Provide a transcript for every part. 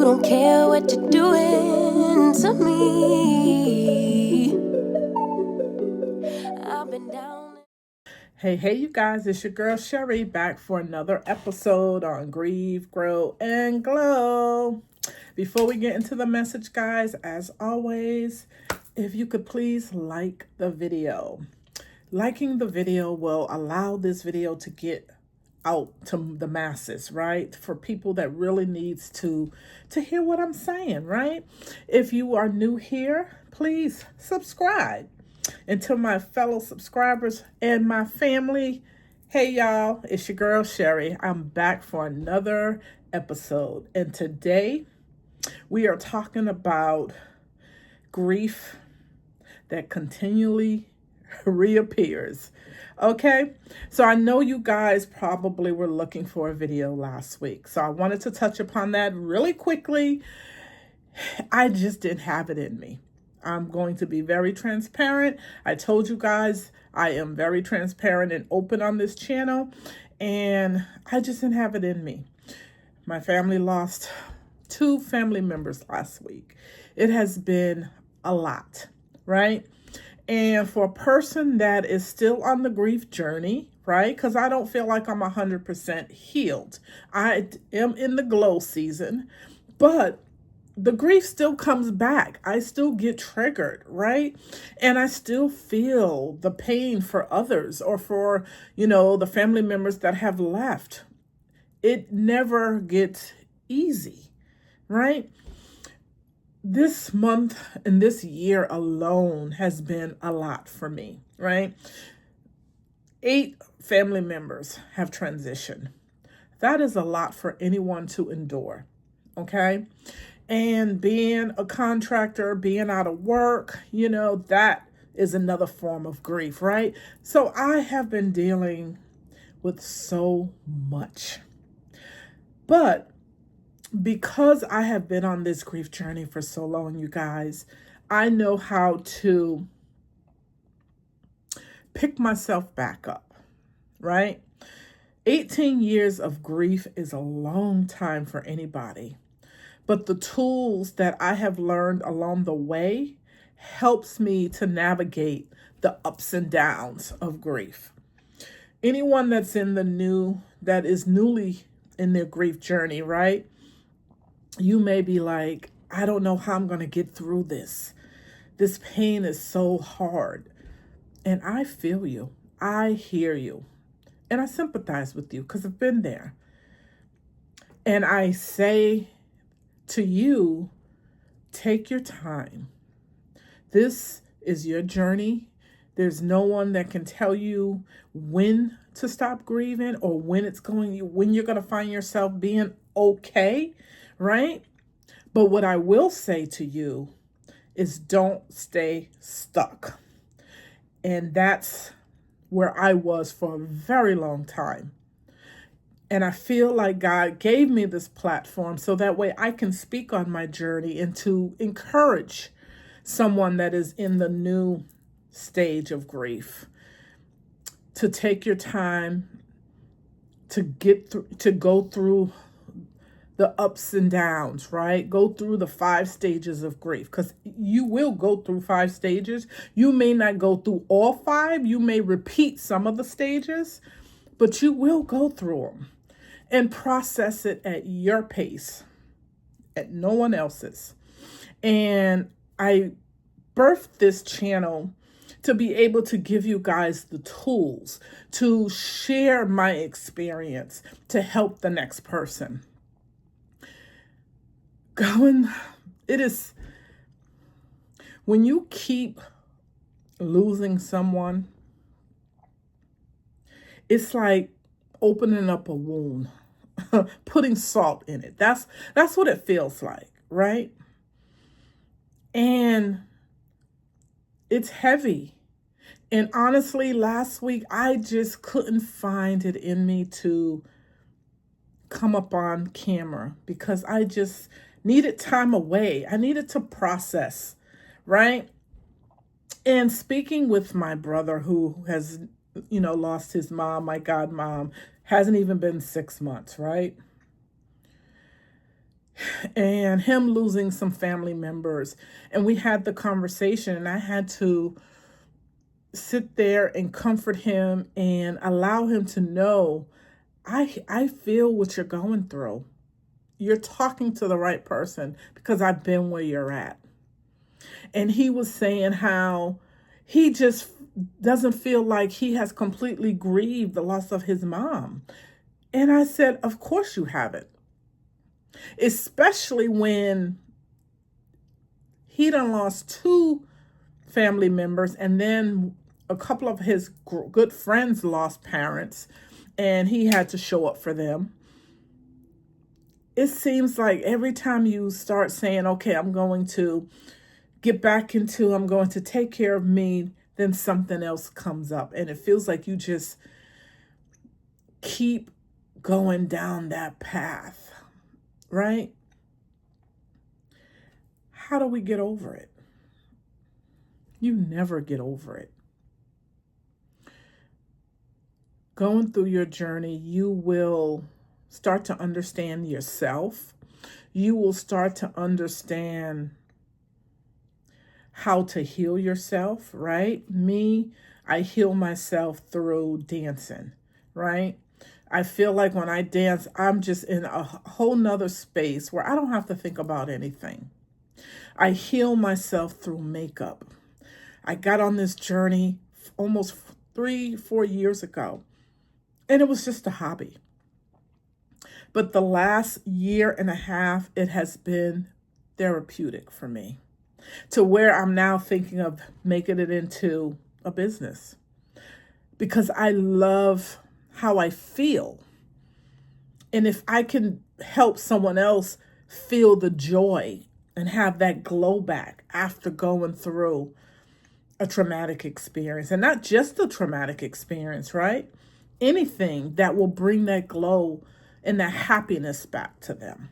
don't care what you're doing to me. I've been down. Hey, you guys, it's your girl Sherry back for another episode on Grieve, Grow, and Glow. Before we get into the message, guys, as always, if you could please like the video. Liking the video will allow this video to get out to the masses, right? For people that really needs to hear what I'm saying, right? If you are new here, please subscribe. And to my fellow subscribers and my family, hey y'all, it's your girl Sherry. I'm back for another episode. And today we are talking about grief that continually reappears. Okay, so I know you guys probably were looking for a video last week, so I wanted to touch upon that really quickly. I just didn't have it in me. I'm going to be very transparent. I told you guys I am very transparent and open on this channel, and I just didn't have it in me. My family lost 2 family members last week. It has been a lot, right? And for a person that is still on the grief journey, right? Because I don't feel like I'm 100% healed. I am in the glow season, but the grief still comes back. I still get triggered, right? And I still feel the pain for others or for, the family members that have left. It never gets easy, right? This month and this year alone has been a lot for me, right? 8 family members have transitioned. That is a lot for anyone to endure, okay? And being a contractor, being out of work, that is another form of grief, right? So I have been dealing with so much. But because I have been on this grief journey for so long, you guys, I know how to pick myself back up, right? 18 years of grief is a long time for anybody. But the tools that I have learned along the way helps me to navigate the ups and downs of grief. Anyone that is newly in their grief journey, right? You may be like, I don't know how I'm going to get through this. This pain is so hard. And I feel you. I hear you. And I sympathize with you because I've been there. And I say to you, take your time. This is your journey. There's no one that can tell you when to stop grieving or when you're going to find yourself being okay, right? But what I will say to you is don't stay stuck. And that's where I was for a very long time. And I feel like God gave me this platform so that way I can speak on my journey and to encourage someone that is in the new stage of grief to take your time to go through the ups and downs, right? Go through the 5 stages of grief, because you will go through 5 stages. You may not go through all 5. You may repeat some of the stages, but you will go through them and process it at your pace, at no one else's. And I birthed this channel to be able to give you guys the tools to share my experience to help the next person. When you keep losing someone, it's like opening up a wound, putting salt in it. That's what it feels like, right? And it's heavy. And honestly, last week, I just couldn't find it in me to come up on camera because I just needed time away. I needed to process, right? And speaking with my brother who has, lost his mom, my godmom, hasn't even been 6 months, right? and him losing some family members. And we had the conversation, and I had to sit there and comfort him and allow him to know I feel what you're going through. You're talking to the right person because I've been where you're at. And he was saying how he just doesn't feel like he has completely grieved the loss of his mom. And I said, of course you haven't. Especially when he done lost two family members, and then a couple of his good friends lost parents, and he had to show up for them. It seems like every time you start saying, okay, I'm going to I'm going to take care of me, then something else comes up. And it feels like you just keep going down that path, right? How do we get over it? You never get over it. Going through your journey, you will start to understand yourself. You will start to understand how to heal yourself, right? Me, I heal myself through dancing, right? I feel like when I dance, I'm just in a whole nother space where I don't have to think about anything. I heal myself through makeup. I got on this journey almost 3-4 years ago, and it was just a hobby. But the last year and a half, it has been therapeutic for me, to where I'm now thinking of making it into a business because I love how I feel. And if I can help someone else feel the joy and have that glow back after going through a traumatic experience, and not just a traumatic experience, right? Anything that will bring that glow and that happiness back to them.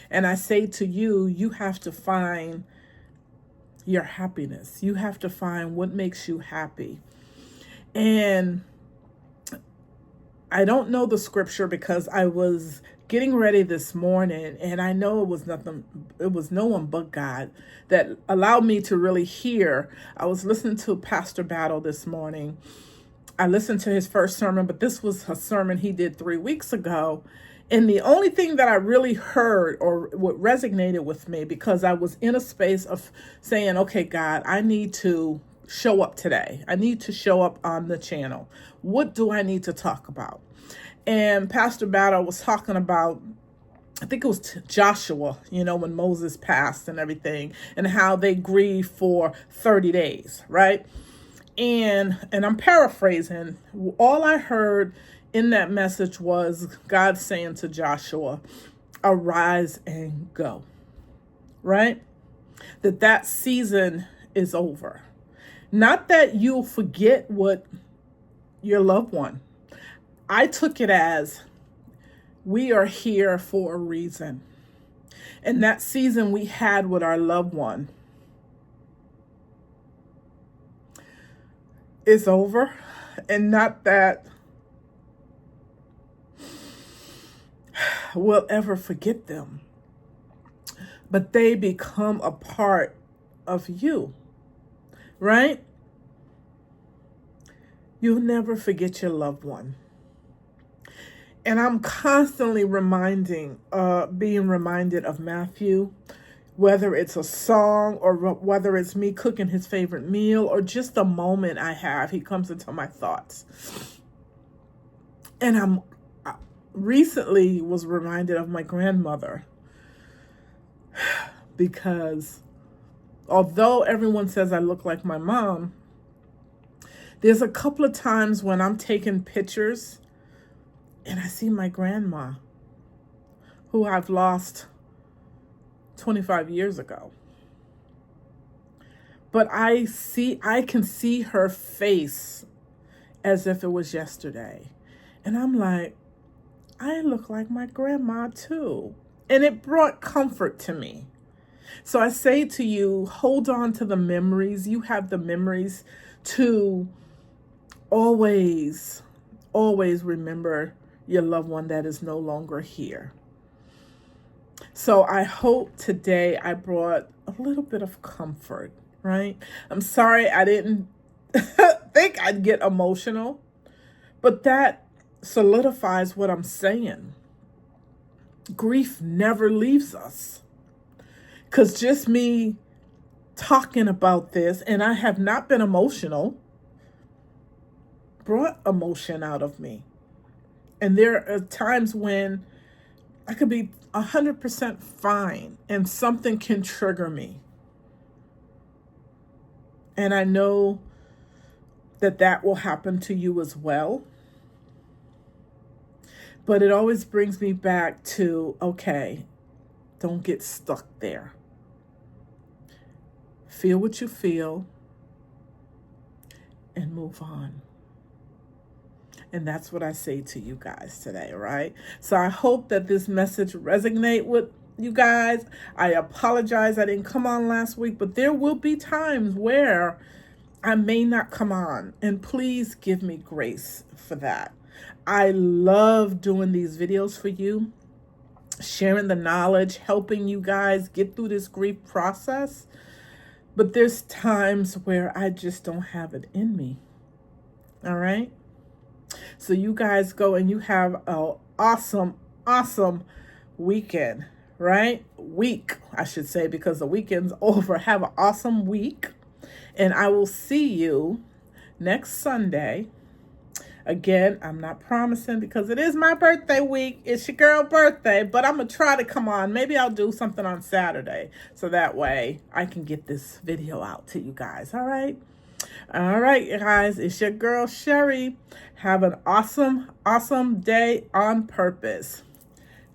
And I say to you, you have to find your happiness. You have to find what makes you happy. And I don't know the scripture because I was getting ready this morning, and I know it was no one but God that allowed me to really hear. I was listening to Pastor Battle this morning. I listened to his first sermon, but this was a sermon he did 3 weeks ago. And the only thing that I really heard or what resonated with me, because I was in a space of saying, okay, God, I need to show up today. I need to show up on the channel. What do I need to talk about? And Pastor Battle was talking about, I think it was Joshua, when Moses passed and everything, and how they grieved for 30 days, right? And I'm paraphrasing. All I heard in that message was God saying to Joshua, arise and go, right? That season is over. Not that you'll forget what your loved one. I took it as we are here for a reason. And that season we had with our loved one is over. And not that we'll ever forget them, but they become a part of you, right? You'll never forget your loved one. And I'm constantly being reminded of Matthew, whether it's a song or whether it's me cooking his favorite meal or just a moment I have, he comes into my thoughts. And I recently was reminded of my grandmother, because although everyone says I look like my mom, there's a couple of times when I'm taking pictures and I see my grandma, who I've lost 25 years ago. But I can see her face as if it was yesterday. And I'm like, I look like my grandma too. And it brought comfort to me. So I say to you, hold on to the memories. You have the memories to always remember your loved one that is no longer here. So I hope today I brought a little bit of comfort, right? I'm sorry I didn't think I'd get emotional, but that solidifies what I'm saying. Grief never leaves us. Because just me talking about this, and I have not been emotional, brought emotion out of me. And there are times when I could be 100% fine and something can trigger me. And I know that that will happen to you as well. But it always brings me back to, okay, don't get stuck there. Feel what you feel and move on. And that's what I say to you guys today, right? So I hope that this message resonate with you guys. I apologize I didn't come on last week, but there will be times where I may not come on. And please give me grace for that. I love doing these videos for you, sharing the knowledge, helping you guys get through this grief process. But there's times where I just don't have it in me. All right? So you guys go and you have an awesome weekend, right? Week, I should say, because the weekend's over. Have an awesome week. And I will see you next Sunday. Again, I'm not promising because it is my birthday week. It's your girl birthday, but I'm going to try to come on. Maybe I'll do something on Saturday so that way I can get this video out to you guys. All right? All right, guys, it's your girl Sherry. Have an awesome day on purpose.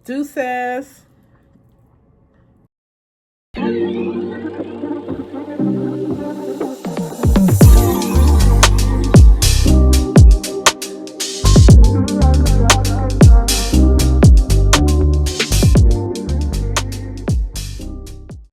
Deuces.